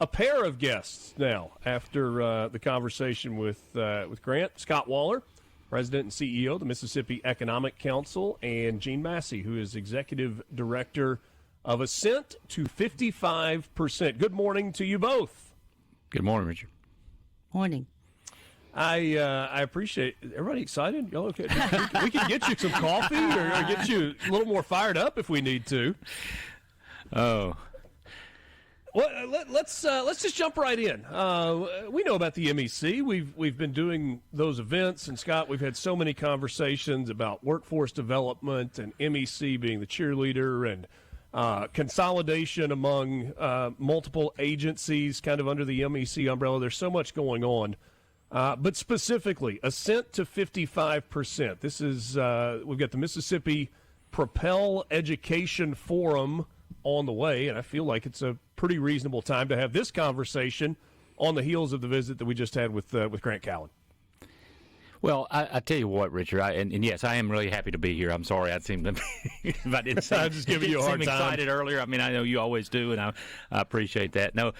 a pair of guests now after the conversation with Grant. Scott Waller, President and CEO of the Mississippi Economic Council, and Jean Massey, who is Executive Director of Ascent to 55%. Good morning to you both. Good morning, Richard. Morning. I appreciate it. Everybody excited? Okay. We can get you some coffee or get you a little more fired up if we need to. Oh. Well, let's just jump right in. We know about the MEC. We've been doing those events, and Scott, we've had so many conversations about workforce development and MEC being the cheerleader and consolidation among multiple agencies kind of under the MEC umbrella. There's so much going on. But specifically, Ascent to 55%. This is we've got the Mississippi Propel Education Forum on the way, and I feel like it's a pretty reasonable time to have this conversation on the heels of the visit that we just had with Grant Callen. Well, I tell you what, Richard, and yes, I am really happy to be here. I'm sorry I seemed to if I didn't seem, I'm just giving you a hard time. Excited earlier. I mean, I know you always do, and I appreciate that. No,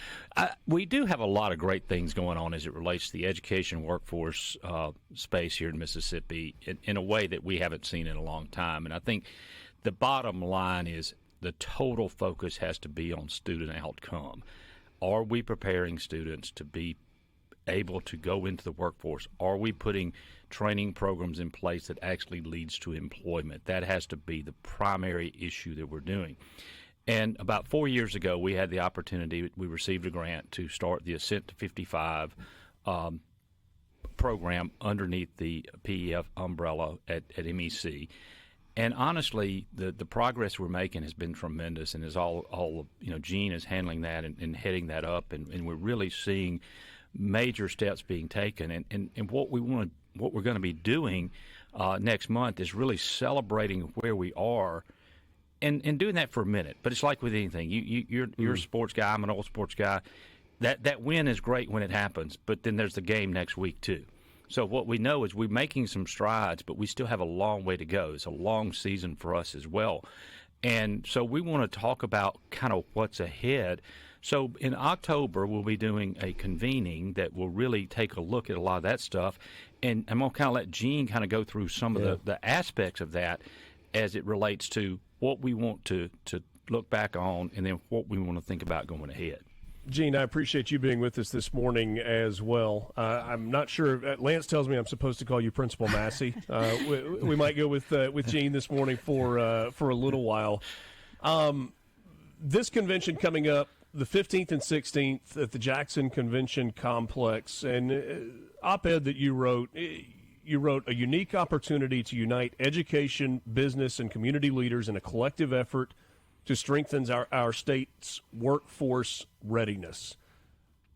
we do have a lot of great things going on as it relates to the education workforce space here in Mississippi in a way that we haven't seen in a long time. And I think the bottom line is the total focus has to be on student outcome. Are we preparing students to be able to go into the workforce? Are we putting training programs in place that actually leads to employment? That has to be the primary issue that we're doing. And about 4 years ago, we had the opportunity, we received a grant to start the Ascent to 55 program underneath the PEF umbrella at MEC. And honestly, the progress we're making has been tremendous, and is all Jean is handling that and heading that up, and we're really seeing major steps being taken. And what we're going to be doing next month is really celebrating where we are, and doing that for a minute. But it's like with anything, you're a sports guy. I'm an old sports guy. That win is great when it happens, but then there's the game next week too. So what we know is we're making some strides, but we still have a long way to go. It's a long season for us as well. And so we want to talk about kind of what's ahead. So in October, we'll be doing a convening that will really take a look at a lot of that stuff. And I'm going to kind of let Jean kind of go through some of the aspects of that as it relates to what we want to look back on, and then what we want to think about going ahead. Jean, I appreciate you being with us this morning as well. I'm not sure. Lance tells me I'm supposed to call you Principal Massey. We might go with Jean this morning for a little while. This convention coming up the 15th and 16th at the Jackson Convention Complex, and op-ed that you wrote a unique opportunity to unite education, business, and community leaders in a collective effort to strengthen our state's workforce readiness.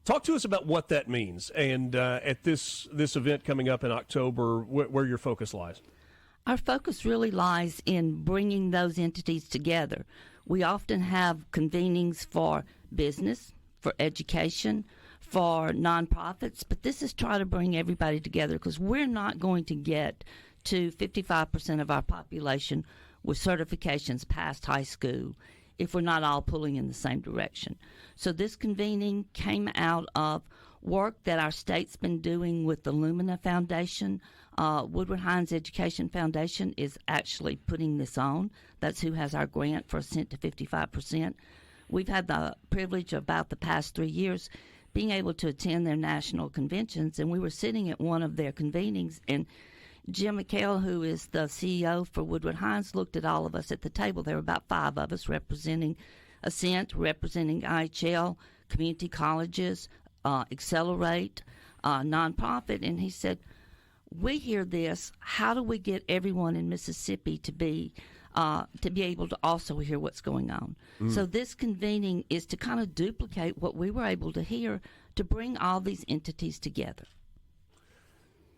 Talk to us about what that means, and at this event coming up in October, where your focus lies. Our focus really lies in bringing those entities together. We often have convenings for business, for education, for nonprofits, but this is try to bring everybody together, because we're not going to get to 55% of our population with certifications past high school if we're not all pulling in the same direction. So this convening came out of work that our state's been doing with the Lumina Foundation. Woodward Hines Education Foundation is actually putting this on. That's who has our grant for Ascent to 55%. We've had the privilege about the past 3 years being able to attend their national conventions, and we were sitting at one of their convenings, and Jim McHale, who is the CEO for Woodward Hines, looked at all of us at the table. There were about 5 of us representing Ascent, representing IHL, community colleges, Accelerate, nonprofit, and he said, we hear this. How do we get everyone in Mississippi to be able to also hear what's going on? So this convening is to kind of duplicate what we were able to hear, to bring all these entities together.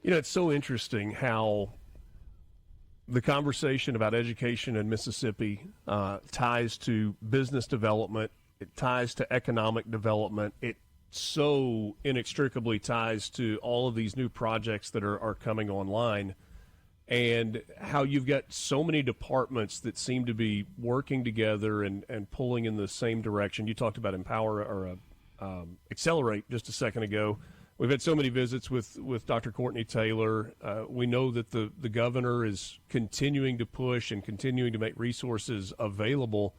You know, it's so interesting how the conversation about education in Mississippi ties to business development. It ties to economic development. It so inextricably ties to all of these new projects that are coming online, and how you've got so many departments that seem to be working together and pulling in the same direction. You talked about Accelerate just a second ago. We've had so many visits with Dr. Courtney Taylor. We know that the governor is continuing to push and continuing to make resources available.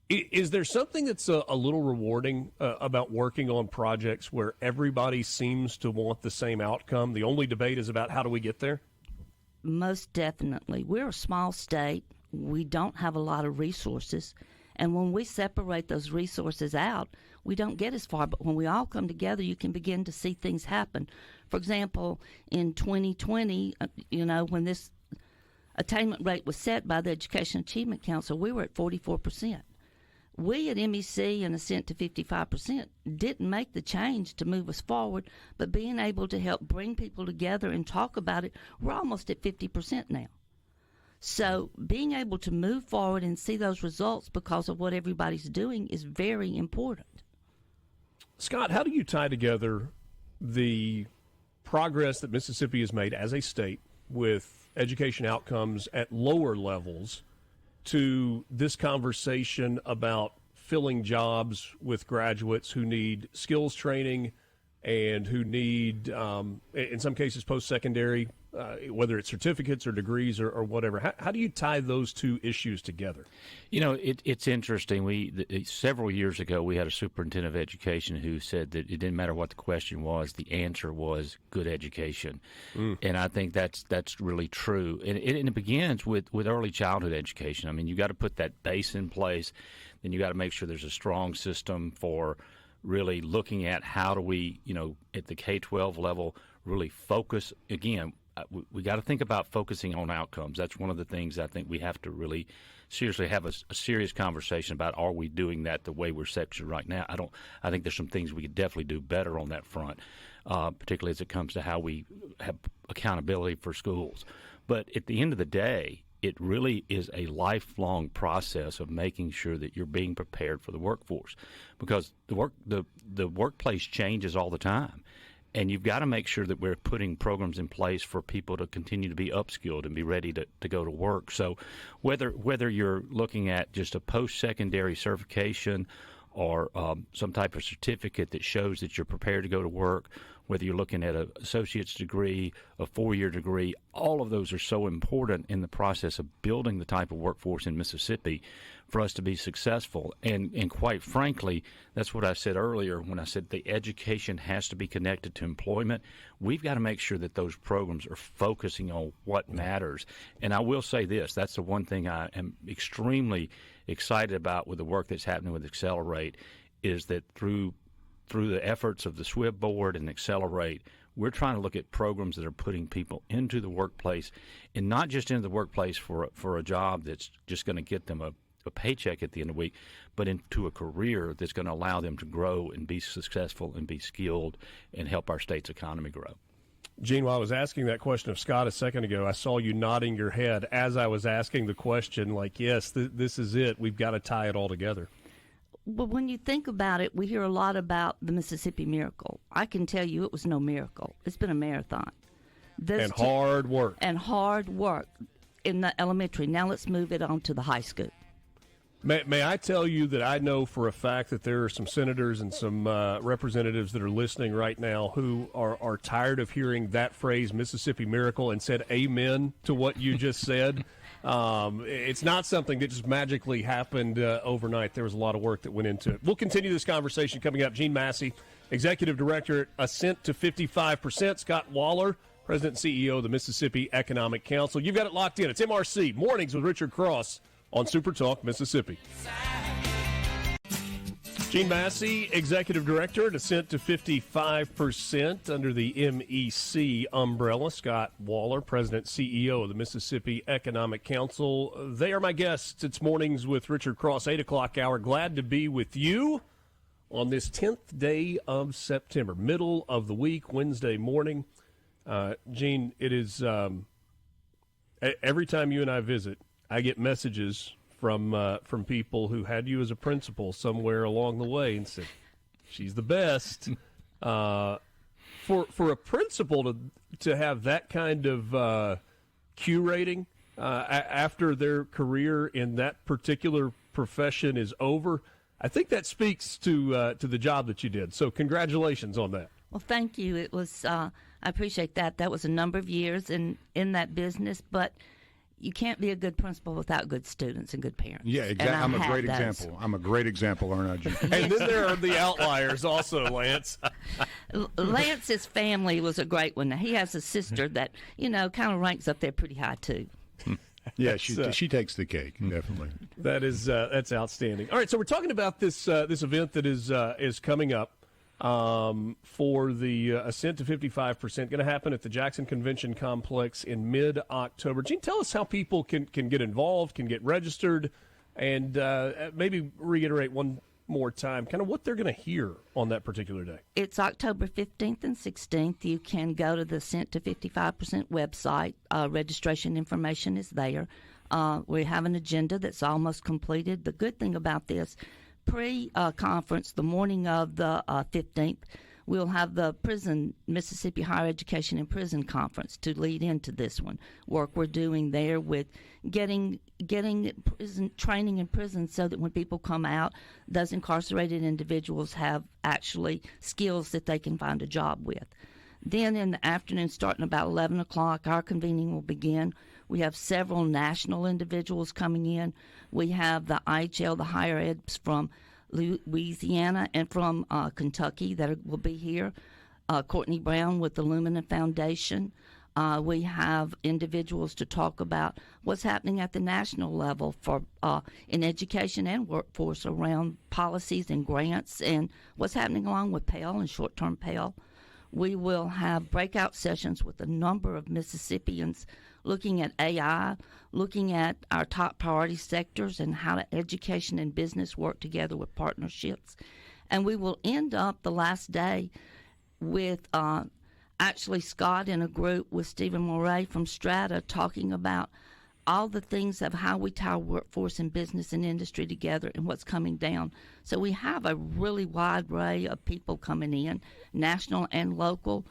Is there something that's a little rewarding about working on projects where everybody seems to want the same outcome? The only debate is about how do we get there? Most definitely. We're a small state. We don't have a lot of resources. And when we separate those resources out, we don't get as far. But when we all come together, you can begin to see things happen. For example, in 2020, when this attainment rate was set by the Education Achievement Council, we were at 44%. We at MEC and Ascent to 55% didn't make the change to move us forward, but being able to help bring people together and talk about it, we're almost at 50% now. So being able to move forward and see those results because of what everybody's doing is very important. Scott, how do you tie together the progress that Mississippi has made as a state with education outcomes at lower levels to this conversation about filling jobs with graduates who need skills training and who need, in some cases, post-secondary, whether it's certificates or degrees or whatever? How do you tie those two issues together? It's interesting. Several years ago, we had a superintendent of education who said that it didn't matter what the question was, the answer was good education. And I think that's really true. And it begins with early childhood education. I mean, you got to put that base in place. Then you got to make sure there's a strong system for really looking at how do we, at the K-12 level, really focus. Again, we got to think about focusing on outcomes. That's one of the things I think we have to really seriously have a serious conversation about. Are we doing that the way we're sectioned right now? I think there's some things we could definitely do better on that front, particularly as it comes to how we have accountability for schools. But at the end of the day, it really is a lifelong process of making sure that you're being prepared for the workforce, because the workplace changes all the time. And you've got to make sure that we're putting programs in place for people to continue to be upskilled and be ready to go to work. So whether you're looking at just a post-secondary certification or some type of certificate that shows that you're prepared to go to work, whether you're looking at an associate's degree, a 4-year degree, all of those are so important in the process of building the type of workforce in Mississippi for us to be successful. And quite frankly, that's what I said earlier when I said the education has to be connected to employment. We've got to make sure that those programs are focusing on what matters. And I will say this, that's the one thing I am extremely excited about with the work that's happening with Accelerate, is that through the efforts of the SWIB board and Accelerate, we're trying to look at programs that are putting people into the workplace, and not just into the workplace for a job that's just going to get them a paycheck at the end of the week, but into a career that's going to allow them to grow and be successful and be skilled and help our state's economy grow. Gene, while I was asking that question of Scott a second ago, I saw you nodding your head as I was asking the question, like, yes, this is it. We've got to tie it all together. But when you think about it, we hear a lot about the Mississippi Miracle. I can tell you it was no miracle. It's been a marathon. And hard work. And hard work in the elementary. Now let's move it on to the high school. May I tell you that I know for a fact that there are some senators and some representatives that are listening right now who are tired of hearing that phrase, Mississippi Miracle, and said amen to what you just said. It's not something that just magically happened overnight. There was a lot of work that went into it. We'll continue this conversation coming up. Jean Massey, Executive Director at Ascent to 55%. Scott Waller, President and CEO of the Mississippi Economic Council. You've got it locked in. It's MRC, Mornings with Richard Cross on SuperTalk Mississippi. Jean Massey, Executive Director at Ascent to 55% under the MEC umbrella. Scott Waller, President CEO of the Mississippi Economic Council. They are my guests. It's Mornings with Richard Cross, 8 o'clock hour. Glad to be with you on this 10th day of September, middle of the week, Wednesday morning. Jean, it is every time you and I visit, I get messages from people who had you as a principal somewhere along the way and said, she's the best. For a principal to have that kind of Q rating after their career in that particular profession is over, I think that speaks to the job that you did. So congratulations on that. Well, thank you. It was I appreciate that. That was a number of years in that business, but you can't be a good principal without good students and good parents. Yeah, exactly. I'm a great example. I'm a great example, aren't I? And then there are the outliers also, Lance. Lance's family was a great one. He has a sister that, kind of ranks up there pretty high, too. Yeah, she takes the cake, definitely. That's outstanding. All right, so we're talking about this event that is coming up for the Ascent to 55%, going to happen at the Jackson Convention Complex in mid-October. Gene, tell us how people can get involved, can get registered, and maybe reiterate one more time kind of what they're going to hear on that particular day. It's October 15th and 16th. You can go to the Ascent to 55% website. Registration information is there. We have an agenda that's almost completed. The good thing about this, pre-conference, the morning of the 15th, we'll have the Mississippi Higher Education and Prison Conference to lead into this one. Work we're doing there with getting prison training in prison so that when people come out, those incarcerated individuals have actually skills that they can find a job with. Then in the afternoon, starting about 11 o'clock, our convening will begin. We have several national individuals coming in. We have the IHL, the higher eds from Louisiana and from Kentucky that will be here. Courtney Brown with the Lumina Foundation. We have individuals to talk about what's happening at the national level for in education and workforce around policies and grants and what's happening along with Pell and short-term Pell. We will have breakout sessions with a number of Mississippians looking at AI, looking at our top priority sectors and how education and business work together with partnerships. And we will end up the last day with actually Scott in a group with Stephen Moray from Strata talking about all the things of how we tie workforce and business and industry together and what's coming down. So we have a really wide array of people coming in, national and local,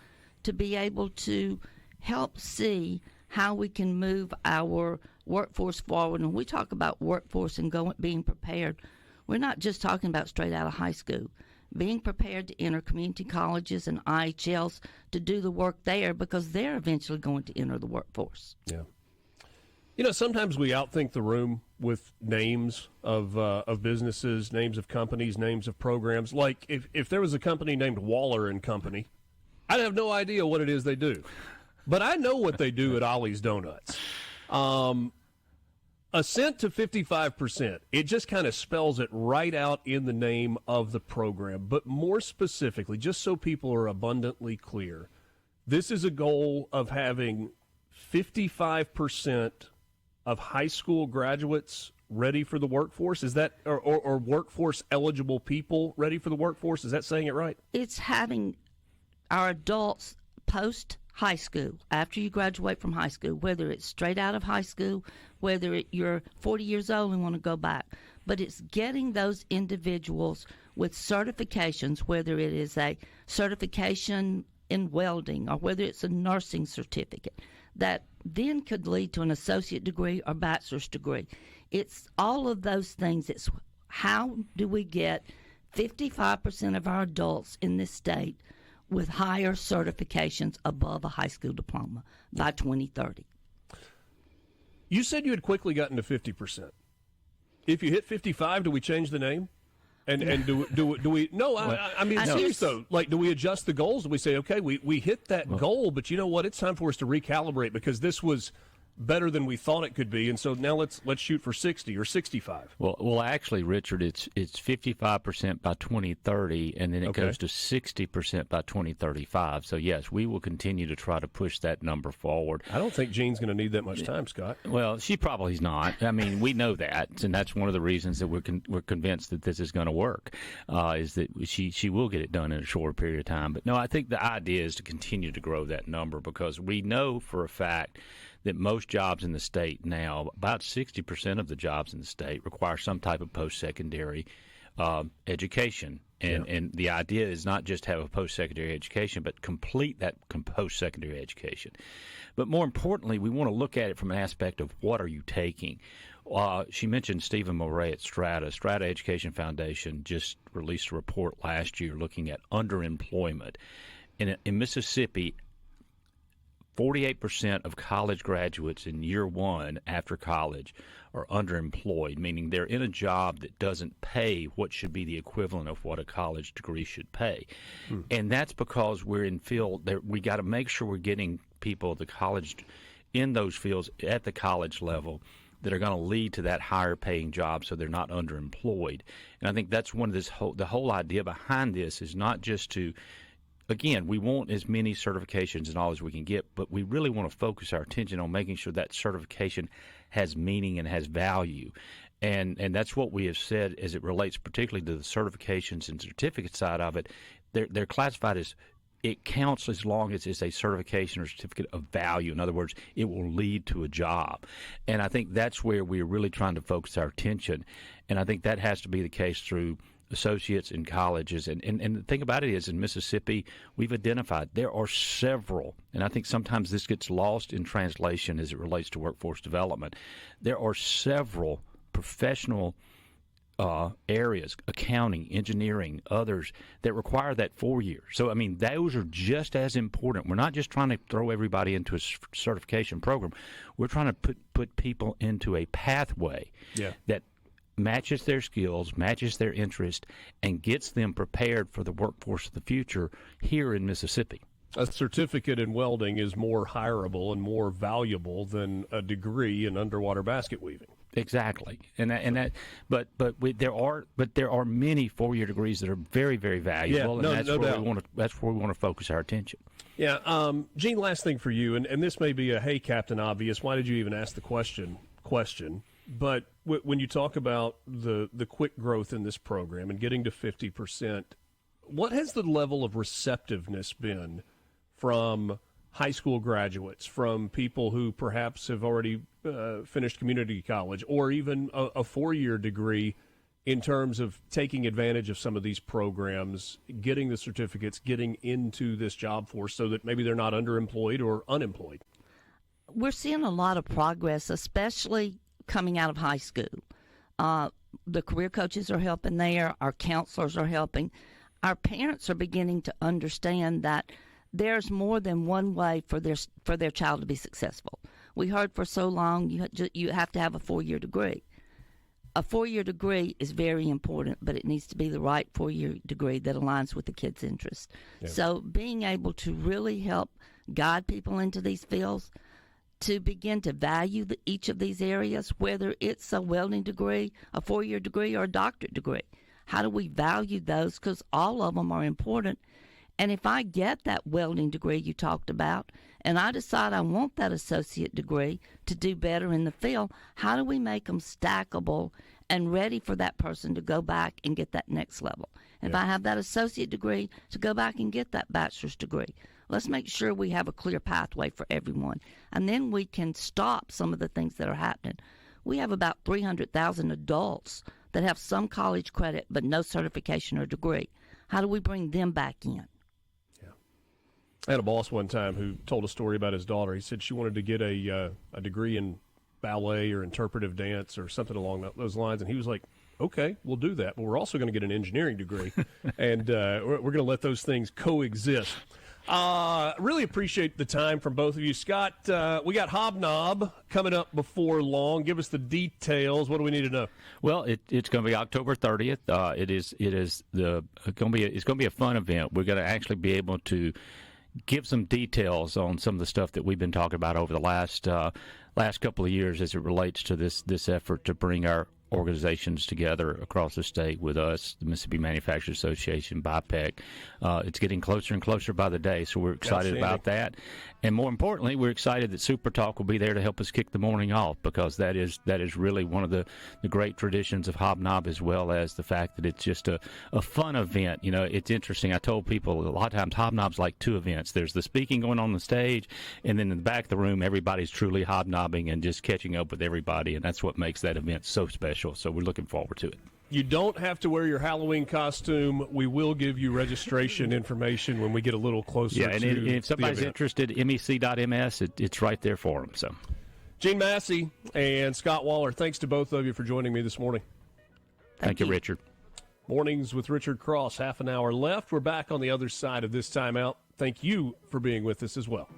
to be able to help see how we can move our workforce forward. And when we talk about workforce and being prepared, we're not just talking about straight out of high school. Being prepared to enter community colleges and IHLs to do the work there because they're eventually going to enter the workforce. Yeah. Sometimes we outthink the room with names of businesses, names of companies, names of programs. Like if there was a company named Waller and Company, I'd have no idea what it is they do. But I know what they do at Ollie's Donuts. Ascent to 55%, it just kind of spells it right out in the name of the program. But more specifically, just so people are abundantly clear, this is a goal of having 55% of high school graduates ready for the workforce. Is that, or workforce eligible people ready for the workforce? Is that saying it right? It's having our adults post high school, after you graduate from high school, whether it's straight out of high school, whether you're 40 years old and want to go back. But it's getting those individuals with certifications, whether it is a certification in welding or whether it's a nursing certificate, that then could lead to an associate degree or bachelor's degree. It's all of those things. It's how do we get 55% of our adults in this state with higher certifications above a high school diploma by 2030. You said you had quickly gotten to 50%. If you hit 55, do we change the name? And do we? No, I mean, serious though. Like, do we adjust the goals? Do we say, okay, we hit that goal, but you know what? It's time for us to recalibrate because this was better than we thought it could be, and so now let's shoot for 60 or 65. Well, actually, Richard, it's 55% by 2030, and then it goes to 60% by 2035. So yes, we will continue to try to push that number forward. I don't think Jean's going to need that much time, Scott. Well, she probably is not. I mean, we know that, and that's one of the reasons that we're convinced that this is going to work. Is that she will get it done in a shorter period of time. But no, I think the idea is to continue to grow that number because we know for a fact that most jobs in the state now, about 60% of the jobs in the state require some type of post-secondary education. And the idea is not just have a post-secondary education, but complete that post-secondary education. But more importantly, we want to look at it from an aspect of what are you taking? She mentioned Stephen Moray at Strata. Strata Education Foundation just released a report last year looking at underemployment. In Mississippi, 48% of college graduates in year one after college are underemployed, meaning they're in a job that doesn't pay what should be the equivalent of what a college degree should pay. And that's because we're in field that we got to make sure we're getting people the college in those fields at the college level that are going to lead to that higher paying job so they're not underemployed. And I think that's one of the whole idea behind this is not just to, again, we want as many certifications and all as we can get, but we really want to focus our attention on making sure that certification has meaning and has value. And that's what we have said as it relates particularly to the certifications and certificate side of it. They're classified as it counts as long as it's a certification or certificate of value. In other words, it will lead to a job. And I think that's where we're really trying to focus our attention. And I think that has to be the case through associates in colleges. And the thing about it is in Mississippi, we've identified there are several, and I think sometimes this gets lost in translation as it relates to workforce development. There are several professional areas, accounting, engineering, others, that require that 4 years. So, I mean, those are just as important. We're not just trying to throw everybody into a certification program. We're trying to put people into a pathway that matches their skills, matches their interest, and gets them prepared for the workforce of the future here in Mississippi. A certificate in welding is more hireable and more valuable than a degree in underwater basket weaving. Exactly, but there are many 4-year degrees that are very, very valuable, and that's where we want to focus our attention. Yeah, Jean. Last thing for you, and this may be a hey, Captain Obvious. Why did you even ask the question? But when you talk about the quick growth in this program and getting to 50%, what has the level of receptiveness been from high school graduates, from people who perhaps have already finished community college or even a 4-year degree in terms of taking advantage of some of these programs, getting the certificates, getting into this job force so that maybe they're not underemployed or unemployed? We're seeing a lot of progress, especially coming out of high school. The career coaches are helping there. Our counselors are helping. Our parents are beginning to understand that there's more than one way for their child to be successful. We heard for so long you have to have a 4-year degree. A 4-year degree is very important, but it needs to be the right 4-year degree that aligns with the kid's interests. Yeah. So being able to really help guide people into these fields, to begin to value each of these areas, whether it's a welding degree, a 4-year degree, or a doctorate degree. How do we value those? Because all of them are important. And if I get that welding degree you talked about, and I decide I want that associate degree to do better in the field, how do we make them stackable and ready for that person to go back and get that next level? If I have that associate degree, to go back and get that bachelor's degree. Let's make sure we have a clear pathway for everyone. And then we can stop some of the things that are happening. We have about 300,000 adults that have some college credit but no certification or degree. How do we bring them back in? I had a boss one time who told a story about his daughter. He said she wanted to get a degree in ballet or interpretive dance or something along those lines, and he was like, okay, we'll do that, but we're also going to get an engineering degree, and we're going to let those things coexist. Really appreciate the time from both of you. Scott, we got Hobnob coming up before long. Give us the details. What do we need to know? Well, it's going to be October 30th. It's going to be a fun event. We're going to actually be able to give some details on some of the stuff that we've been talking about over the last couple of years as it relates to this effort to bring our organizations together across the state with us, the Mississippi Manufacturers Association, BIPEC. It's getting closer and closer by the day, so we're excited about that. And more importantly, we're excited that SuperTalk will be there to help us kick the morning off, because that is really one of the great traditions of Hobnob, as well as the fact that it's just a fun event. You know, it's interesting. I told people a lot of times Hobnob's like two events. There's the speaking going on the stage, and then in the back of the room, everybody's truly hobnobbing and just catching up with everybody, and that's what makes that event so special. So we're looking forward to it. You don't have to wear your Halloween costume. We will give you registration information when we get a little closer. Yeah, and if somebody's interested, mec.ms, it's right there for them. So, Jean Massey and Scott Waller, thanks to both of you for joining me this morning. Thank you, Richard. Mornings with Richard Cross, half an hour left. We're back on the other side of this timeout. Thank you for being with us as well.